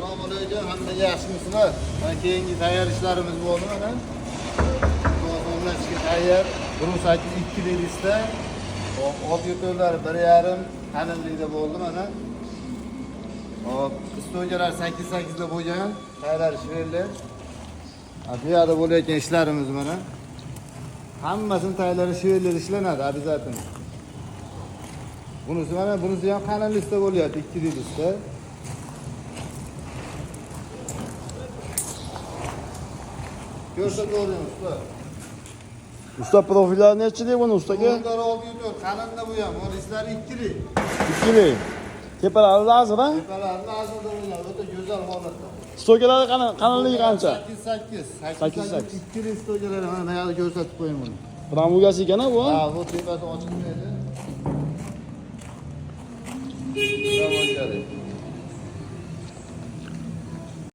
Assalomu alaykum, hammaga yaxshimisizlar? Mana keyingi tayyor ishlarimiz bo'ldi mana. To'g'rimlashga tayyor. 1.8 2 lista. Old yutuqlari 1.5 qalinlikda bo'ldi mana. Hop, stojalar 8 da bo'lgan. Tayyor ishlar. Bu yerda bo'layotgan ishlarimiz mana. Hammasini tayyorlari shiverlar ishlanadi, обязательно. Bunisi mana, bunisi ham qalin lista bo'lyapti, 2 lista. Ko'rsatib o'ring usta. Usta profillar nechlik buni ustaga? Bunlar oldi yutuq, qalinda bu ham, bu listlari 2lik. 2lik. Tepalari lazim, ha? Tepalari lazimda bo'lgan, o'ta go'zal holatda. Stokalari qalinligi qancha? 8. 2 list stokalari mana yerda ko'rsatib qo'ying buni. Ramugasi ekan bu? Ha, bu tepasi ochilmaydi. Nima bo'ladi?